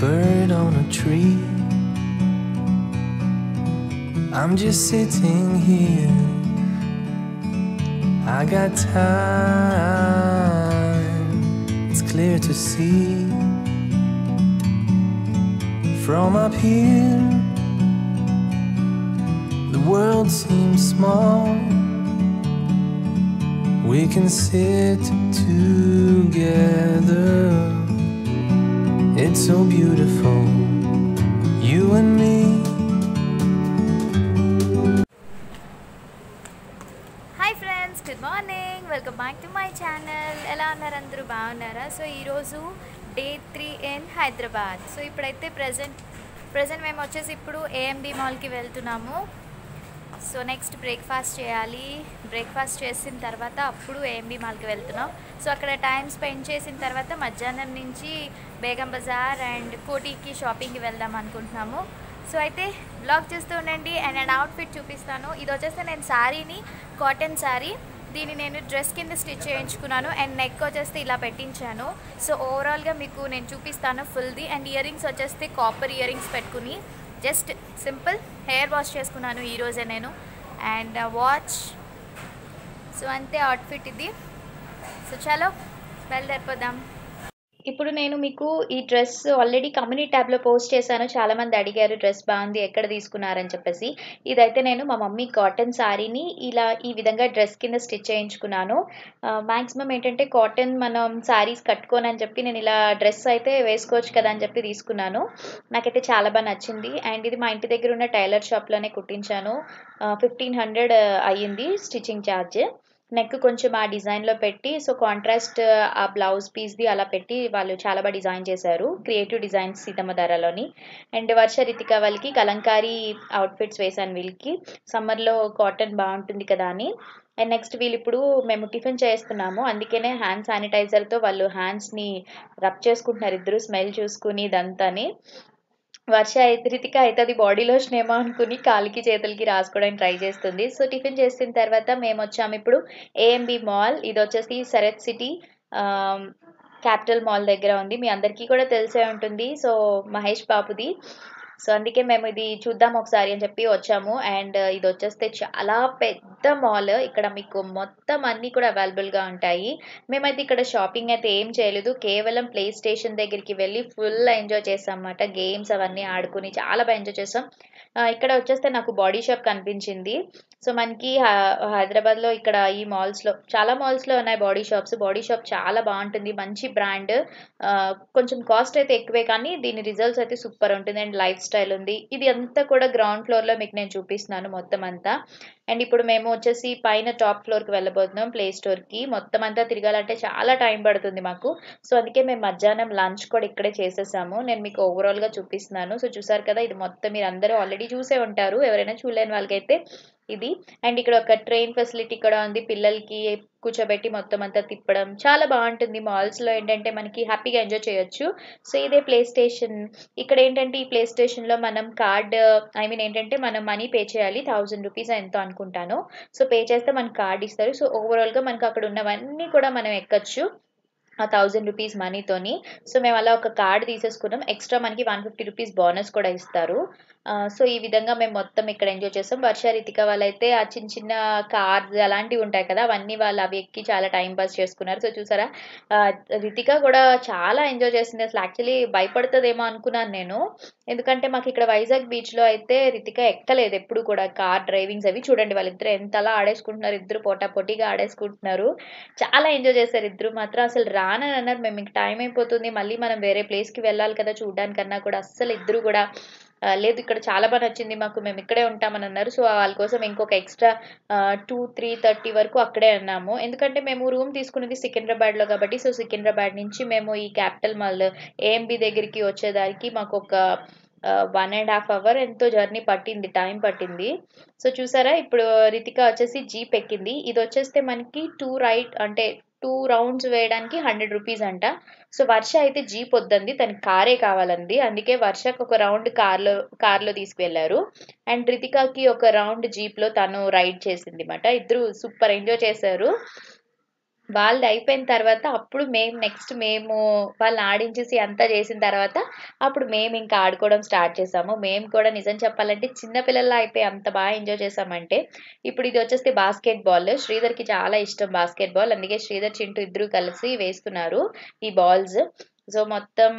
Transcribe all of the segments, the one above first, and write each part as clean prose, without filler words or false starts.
bird on a tree. I'm just sitting here. I got time. It's clear to see from up here. The world seems small. We can sit together. It's so beautiful, you and me. Hi friends, good morning. Welcome back to my channel. ఎలా ఉన్నారు అందరూ బాగున్నారా? So ఈరోజు day 3 in Hyderabad. So ఇప్పుడైతే present మేము వచ్చేసి ఇప్పుడు AMD మాల్కి వెళ్తున్నాము. సో నెక్స్ట్ బ్రేక్ఫాస్ట్ చేయాలి. బ్రేక్ఫాస్ట్ చేసిన తర్వాత అప్పుడు AMD మాల్కి వెళ్తున్నాం. సో అక్కడ టైం స్పెండ్ చేసిన తర్వాత మధ్యాహ్నం నుంచి బేగం బజార్ అండ్ కోటికి షాపింగ్కి వెళ్దాం అనుకుంటున్నాము. సో అయితే బ్లాగ్ చూస్తూ ఉండండి అండ్ నేను అవుట్ఫిట్ చూపిస్తాను. ఇది వచ్చేసి నేను శారీని కాటన్ శారీ, దీన్ని నేను డ్రెస్ కింద స్టిచ్ చేయించుకున్నాను అండ్ నెక్ వచ్చేస్తే ఇలా పెట్టించాను. సో ఓవరాల్గా మీకు నేను చూపిస్తాను ఫుల్ది. అండ్ ఇయర్ రింగ్స్ వచ్చేస్తే కాపర్ ఇయర్ రింగ్స్ పెట్టుకుని జస్ట్ సింపుల్ హెయిర్ వాష్ చేసుకున్నాను ఈరోజే నేను. And watch. సో అంతే అవుట్ఫిట్ ఇది. సో చలో బయలుదేరిపోదాం. ఇప్పుడు నేను మీకు ఈ డ్రెస్ ఆల్రెడీ కమ్యూనిటీ ట్యాబ్లో పోస్ట్ చేశాను. చాలామంది అడిగారు డ్రెస్ బాగుంది ఎక్కడ తీసుకున్నారని చెప్పేసి. ఇదైతే నేను మా మమ్మీ కాటన్ శారీని ఇలా ఈ విధంగా డ్రెస్ కింద స్టిచ్ చేయించుకున్నాను. మ్యాక్సిమం ఏంటంటే కాటన్ మనం శారీస్ కట్టుకోనని చెప్పి నేను ఇలా డ్రెస్ అయితే వేసుకోవచ్చు కదా అని చెప్పి తీసుకున్నాను. నాకైతే చాలా బాగా నచ్చింది. అండ్ ఇది మా ఇంటి దగ్గర ఉన్న టైలర్ షాప్లోనే కుట్టించాను. 1500 అయ్యింది స్టిచ్చింగ్ ఛార్జ్. నెక్ కొంచెం ఆ డిజైన్లో పెట్టి, సో కాంట్రాస్ట్ ఆ బ్లౌజ్ పీస్ది అలా పెట్టి వాళ్ళు చాలా బాగా డిజైన్ చేశారు. క్రియేటివ్ డిజైన్స్ సీతమ్మ ధారాలోని. అండ్ వర్ష రితిక వాళ్ళకి కలంకారీ అవుట్ఫిట్స్ వేశాను. వీళ్ళకి సమ్మర్లో కాటన్ బాగుంటుంది కదా అని. అండ్ నెక్స్ట్ వీళ్ళు ఇప్పుడు మేము టిఫిన్ చేస్తున్నాము, అందుకనే హ్యాండ్ శానిటైజర్తో వాళ్ళు హ్యాండ్స్ని రబ్ చేసుకుంటున్నారు ఇద్దరు, స్మెల్ చూసుకుని ఇదంతాని. వర్ష రితిక అయితే అది బాడీ లోషన్ ఏమో అనుకుని కాలికి చేతులకి రాసుకోవడానికి ట్రై చేస్తుంది. సో టిఫిన్ చేసిన తర్వాత మేము వచ్చాము ఇప్పుడు AMB మాల్. ఇది వచ్చేసి శరత్ సిటీ క్యాపిటల్ మాల్ దగ్గర ఉంది. మీ అందరికీ కూడా తెలిసే ఉంటుంది. సో మహేష్ బాబుది. సో అందుకే మేము ఇది చూద్దాం ఒకసారి అని చెప్పి వచ్చాము. అండ్ ఇది వచ్చేస్తే చాలా పెద్ద మాల్. ఇక్కడ మీకు మొత్తం అన్నీ కూడా అవైలబుల్గా ఉంటాయి. మేమైతే ఇక్కడ షాపింగ్ అయితే ఏం చేయలేదు, కేవలం ప్లే స్టేషన్ దగ్గరికి వెళ్ళి ఫుల్ ఎంజాయ్ చేసాం అన్నమాట. గేమ్స్ అవన్నీ ఆడుకుని చాలా బాగా ఎంజాయ్ చేసాం. ఇక్కడ వచ్చేస్తే నాకు బాడీ షాప్ కనిపించింది. సో మనకి హైదరాబాద్లో ఇక్కడ ఈ మాల్స్లో చాలా మాల్స్లో ఉన్నాయి బాడీ షాప్స్. బాడీ షాప్ చాలా బాగుంటుంది, మంచి బ్రాండ్. కొంచెం కాస్ట్ అయితే ఎక్కువే కానీ దీని రిజల్ట్స్ అయితే సూపర్ ఉంటుంది అండ్ లైఫ్ స్టైల్ ఉంది. ఇది అంతా కూడా గ్రౌండ్ ఫ్లోర్లో మీకు నేను చూపిస్తున్నాను మొత్తం అంతా. అండ్ ఇప్పుడు మేము వచ్చేసి పైన టాప్ ఫ్లోర్కి వెళ్ళబోతున్నాం ప్లే స్టోర్కి. మొత్తం అంతా తిరగాలంటే చాలా టైం పడుతుంది మాకు. సో అందుకే మేము మధ్యాహ్నం లంచ్ కూడా ఇక్కడే చేసేసాము. నేను మీకు ఓవరాల్గా చూపిస్తున్నాను. సో చూసారు కదా, ఇది మొత్తం మీరు అందరూ ఆల్రెడీ చూసే ఉంటారు, ఎవరైనా చూడలేని వాళ్ళకైతే ఇది. అండ్ ఇక్కడ ఒక ట్రైన్ ఫెసిలిటీ కూడా ఉంది, పిల్లలకి కూర్చోబెట్టి మొత్తం అంతా తిప్పడం చాలా బాగుంటుంది. మాల్స్లో ఏంటంటే మనకి హ్యాపీగా ఎంజాయ్ చేయొచ్చు. సో ఇదే ప్లే స్టేషన్. ఇక్కడ ఏంటంటే ఈ ప్లే స్టేషన్లో మనం కార్డ్ ఏంటంటే మనం మనీ పే చేయాలి, 1000 రూపీస్ ఎంతో అనుకుంటాను. సో పే చేస్తే మనకు కార్డ్ ఇస్తారు. సో ఓవరాల్గా మనకు అక్కడ ఉన్నవన్నీ కూడా మనం ఎక్కచ్చు ఆ 1000 రూపీస్ మనీతోని. సో మేము అలా ఒక కార్డ్ తీసేసుకున్నాం. ఎక్స్ట్రా మనకి 150 రూపీస్ బోనస్ కూడా ఇస్తారు. సో ఈ విధంగా మేము మొత్తం ఇక్కడ ఎంజాయ్ చేస్తాం. వర్ష రితిక వాళ్ళైతే ఆ చిన్న చిన్న కార్స్ అలాంటివి ఉంటాయి కదా, అవన్నీ వాళ్ళు అవి ఎక్కి చాలా టైం పాస్ చేసుకున్నారు. సో చూసారా, రితిక కూడా చాలా ఎంజాయ్ చేసింది. అసలు యాక్చువల్లీ భయపడుతుందేమో అనుకున్నాను నేను, ఎందుకంటే మాకు ఇక్కడ వైజాగ్ బీచ్లో అయితే రితిక ఎక్కలేదు ఎప్పుడు కూడా కార్ డ్రైవింగ్స్ అవి. చూడండి వాళ్ళిద్దరు ఎంతలా ఆడేసుకుంటున్నారు, ఇద్దరు పోటాపోటీగా ఆడేసుకుంటున్నారు. చాలా ఎంజాయ్ చేశారు ఇద్దరు మాత్రం. అసలు రానని అన్నారు, మేము మీకు టైం అయిపోతుంది మళ్ళీ మనం వేరే ప్లేస్కి వెళ్ళాలి కదా చూడడానికన్నా కూడా. అస్సలు ఇద్దరు కూడా లేదు ఇక్కడ చాలా బాగా నచ్చింది మాకు, మేము ఇక్కడే ఉంటామని అన్నారు. సో వాళ్ళ కోసం ఇంకొక ఎక్స్ట్రా 2-3:30 వరకు అక్కడే ఉన్నాము. ఎందుకంటే మేము రూమ్ తీసుకున్నది సికింద్రాబాద్లో కాబట్టి. సో సికింద్రాబాద్ నుంచి మేము ఈ క్యాపిటల్ మాల్ AMB దగ్గరికి వచ్చేదానికి మాకు ఒక 1.5 అవర్ ఎంతో జర్నీ పట్టింది, టైం పట్టింది. సో చూసారా, ఇప్పుడు రితిక వచ్చేసి జీప్ ఎక్కింది. ఇది వచ్చేస్తే మనకి 2 రౌండ్స్ వేయడానికి 100 రూపీస్ అంట. సో వర్ష అయితే జీప్ వద్దంది, తనకి కారే కావాలంది. అందుకే వర్షకు ఒక రౌండ్ కార్లో తీసుకువెళ్ళారు అండ్ రితికాకి ఒక రౌండ్ జీప్లో తను రైడ్ చేసింది అన్నమాట. ఇద్దరు సూపర్ ఎంజాయ్ చేశారు. వాళ్ళది అయిపోయిన తర్వాత అప్పుడు మేము వాళ్ళని ఆడించేసి అంతా చేసిన తర్వాత అప్పుడు మేము ఇంకా ఆడుకోవడం స్టార్ట్ చేసాము. మేము కూడా నిజం చెప్పాలంటే చిన్న పిల్లల్లా అయిపోయి అంత బాగా ఎంజాయ్ చేసామంటే, ఇప్పుడు ఇది వచ్చేసి బాస్కెట్ బాల్. శ్రీధర్‌కి చాలా ఇష్టం బాస్కెట్ బాల్. అందుకే శ్రీధర్, చింటూ ఇద్దరు కలిసి వేస్తున్నారు ఈ బాల్స్. సో, మొత్తం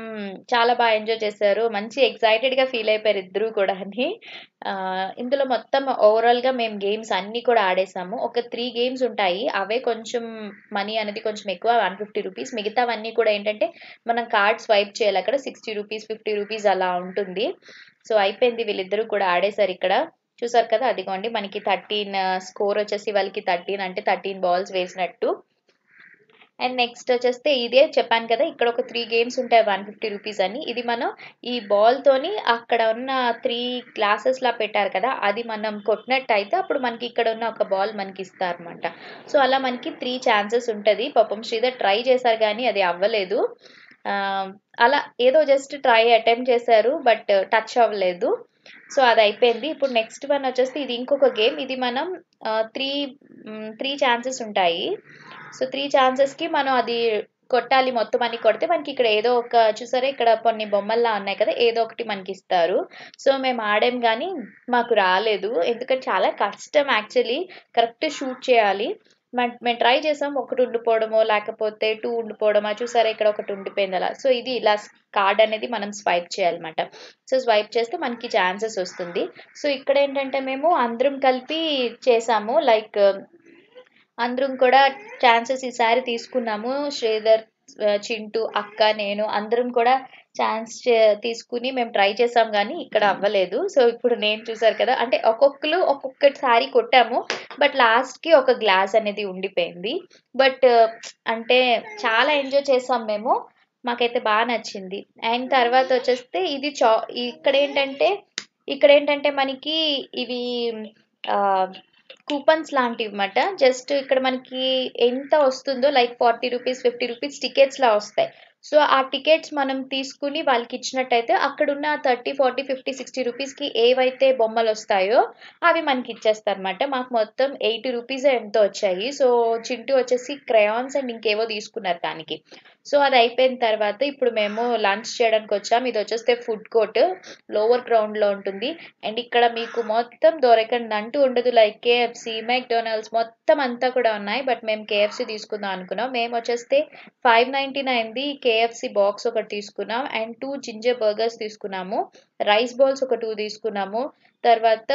చాలా బాగా ఎంజాయ్ చేశారు. మంచి ఎక్సైటెడ్‌గా ఫీల్ అయిపోయారు ఇద్దరు కూడాని. ఇందులో మొత్తం ఓవరాల్‌గా మేము గేమ్స్ అన్నీ కూడా ఆడేసాము. ఒక 3 గేమ్స్ ఉంటాయి. అవే కొంచెం మనీ అనేది కొంచెం ఎక్కువ, ₹150. మిగతావన్నీ కూడా ఏంటంటే మనం కార్డ్ స్వైప్ చేయాలి. అక్కడ ₹60, ₹50 అలా ఉంటుంది. సో, అయిపోయింది. వీళ్ళిద్దరూ కూడా ఆడేశారు ఇక్కడ. చూసారు కదా! అదిగోండి మనకి 13 స్కోర్ వచ్చేసి వాళ్ళకి 13 అంటే 13 బాల్స్ వేసినట్టు. అండ్ నెక్స్ట్ వచ్చేస్తే ఇదే చెప్పాను కదా! ఇక్కడ ఒక 3 గేమ్స్ ఉంటాయి ₹150 అని. ఇది మనం ఈ బాల్‌తోని అక్కడ ఉన్న 3 గ్లాసెస్‌లా పెట్టారు కదా! అది మనం కొట్టినట్టయితే అప్పుడు మనకి ఇక్కడ ఉన్న ఒక బాల్ మనకిస్తారనమాట. సో, అలా మనకి 3 ఛాన్సెస్ ఉంటది. పాపం శ్రీధర్ ట్రై చేశారు గానీ అది అవ్వలేదు. ఆహ్, అలా ఏదో జస్ట్ అటెంప్ట్ చేశారు. బట్ టచ్ అవ్వలేదు. సో, అదయిపోయింది. ఇప్పుడు నెక్స్ట్ వన్ వచ్చేసి ఇది ఇంకొక గేమ్. ఇది మనం 3 ఛాన్సెస్ ఉంటాయి. సో, 3 ఛాన్సెస్‌కి మనం అది కొట్టాలి. మొత్తం అన్ని కొడితే మనకి ఇక్కడ ఏదో ఒక చూసారా ఇక్కడ కొన్ని బొమ్మల్లా ఉన్నాయి కదా! ఏదో ఒకటి మనకిస్తారు. సో, మేము ఆడాం గానీ మాకు రాలేదు. ఎందుకంటే చాలా కష్టం యాక్చువల్లీ కరెక్ట్ షూట్ చేయాలి. మేము ట్రై చేసాం. ఒకటి ఉండిపోవడమో, లేకపోతే 2 ఉండిపోవడమా చూసారా ఇక్కడ ఒకటి ఉండిపోయింది అలా. సో, ఇది ఇలా కార్డ్ అనేది మనం స్వైప్ చేయాలన్నమాట. సో, స్వైప్ చేస్తే మనకి ఛాన్సెస్ వస్తుంది. సో, ఇక్కడేంటంటే మేము అందరం కలిపి చేసాము. లైక్ అందరం కూడా ఛాన్సెస్ ఈసారి తీసుకున్నాము. శ్రీధర్, చింటూ, అక్క, నేను అందరం కూడా తీసుకుని మేము ట్రై చేసాం గానీ ఇక్కడ అవ్వలేదు. సో, ఇప్పుడు నేను చూసారు కదా! అంటే ఒక్కొక్కళ్ళు ఒక్కొక్కసారి కొట్టాము. బట్ లాస్ట్‌కి ఒక గ్లాస్ అనేది ఉండిపోయింది. బట్ అంటే చాలా ఎంజాయ్ చేసాం మేము. మాకైతే బా నచ్చింది. అండ్ తర్వాత వచ్చేస్తే ఇది ఇక్కడేంటంటే మనకి ఇవి ఆహ్, కూపన్స్ లాంటివన్నమాట. జస్ట్ ఇక్కడ మనకి ఎంత వస్తుందో లైక్ ₹40, ₹50 టికెట్స్‌లా వస్తాయి. సో, ఆ టికెట్స్ మనం తీసుకుని వాళ్ళకిచ్చినట్టయితే అక్కడున్న 30, 40, 50, ₹60కి ఏవైతే బొమ్మలొస్తాయో అవి మనకిచ్చేస్తారన్నమాట. మాకు మొత్తం ₹80 ఎంతో వచ్చాయి. సో, చింటూ వచ్చేసి క్రయాన్స్ అండ్ ఇంకేవో తీసుకున్నారు దానికి. సో, అదయిపోయిన తర్వాత ఇప్పుడు మేము లంచ్ చేయడానికొచ్చాం. ఇదొచ్చేస్తే ఫుడ్ కోర్ట్ లోవర్ గ్రౌండ్‌లో ఉంటుంది. అండ్ ఇక్కడ మీకు మొత్తం దొరకనిదంటూ ఉండదు. లైక్ కేఎఫ్‌సీ, మెక్‌డొనాల్డ్స్ మొత్తం అంతా కూడా ఉన్నాయి. బట్ మేము కేఎఫ్‌సీ తీసుకుందాం అనుకున్నాం. మేమొచ్చేస్తే $5.99ది కేఎఫ్‌సీ బాక్స్ ఒకటి తీసుకున్నాం. అండ్ 2 జింజర్ బర్గర్స్ తీసుకున్నాము. రైస్ బాల్స్ ఒక 2 తీసుకున్నాము. తర్వాత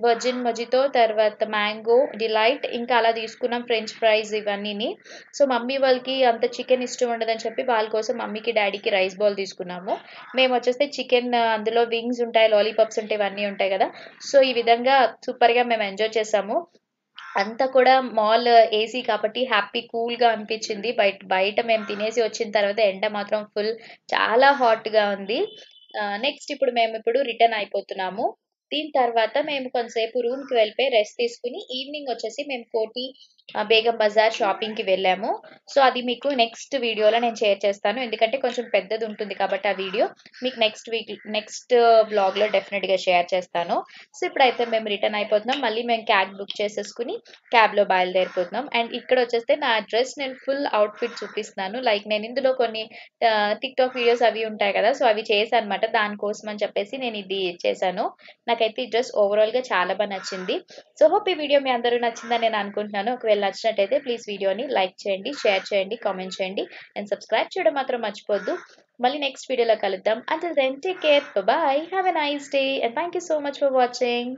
వర్జిన్ మొజిటో, తర్వాత మ్యాంగో డిలైట్ ఇంకా అలా తీసుకున్నాం. ఫ్రెంచ్ ఫ్రైస్ ఇవన్నీని. సో, మమ్మీ వాళ్ళకి అంత చికెన్ ఇష్టం ఉండదని చెప్పి వాళ్ళ కోసం మమ్మీకి, డ్యాడీకి రైస్ బాల్ తీసుకున్నాము. మేమొచ్చేస్తే చికెన్ అందులో వింగ్స్ ఉంటాయి, లాలీపాప్స్ ఉంటాయి, ఇవన్నీ ఉంటాయి కదా! సో, ఈ విధంగా సూపర్‌గా మేము ఎంజాయ్ చేసాము. అంతా కూడా మాల్ ఏసీ కాబట్టి హ్యాపీ కూల్‌గా అనిపించింది. బయట మేము తినేసి వచ్చిన తర్వాత ఎండ మాత్రం చాలా హాట్‌గా ఉంది. నెక్స్ట్ ఇప్పుడు రిటర్న్ అయిపోతున్నాము. దీని తర్వాత మేము కొంతసేపు రూమ్‌కి వెళ్ళిపోయి రెస్ట్ తీసుకొని ఈవినింగ్ వచ్చేసి మేము కోటి బేగం బజార్ షాపింగ్‌కి వెళ్ళాము. సో, అది మీకు నెక్స్ట్ వీడియోలో నేను షేర్ చేస్తాను. ఎందుకంటే కొంచెం పెద్దది ఉంటుంది కాబట్టి ఆ వీడియో మీకు నెక్స్ట్ వ్లాగ్‌లో డెఫినెట్‌గా షేర్ చేస్తాను. సో, ఇప్పుడైతే మేము రిటర్న్ అయిపోతున్నాం. మళ్ళీ మేము క్యాబ్ బుక్ చేసేసుకొని క్యాబ్‌లో బయలుదేరిపోతున్నాం. అండ్ ఇక్కడ వచ్చేస్తే నా డ్రెస్ నేను ఫుల్ అవుట్‌ఫిట్ చూపిస్తున్నాను. లైక్ నేను ఇందులో కొన్ని టిక్‌టాక్ వీడియోస్ అవి ఉంటాయి కదా! సో, అవి చేశానన్నమాట. దానికోసం అని చెప్పేసి నేను ఇది చేశాను. నాకైతే ఈ డ్రెస్ ఓవరాల్‌గా చాలా బా నచ్చింది. సో, హోప్ ఈ వీడియో మీ అందరూ నచ్చిందని నేను అనుకుంటున్నాను. ఒకవేళ నచ్చినట్టయితే ప్లీజ్ వీడియోని లైక్ చేయండి, షేర్ చేయండి, కామెంట్ చేయండి అండ్ సబ్స్క్రైబ్ చేయడం మాత్రం మర్చిపోవద్దు. మళ్ళీ నెక్స్ట్ వీడియోలో కలుద్దాం. Until then take care. Bye. Have a nice day and thank you so much for watching.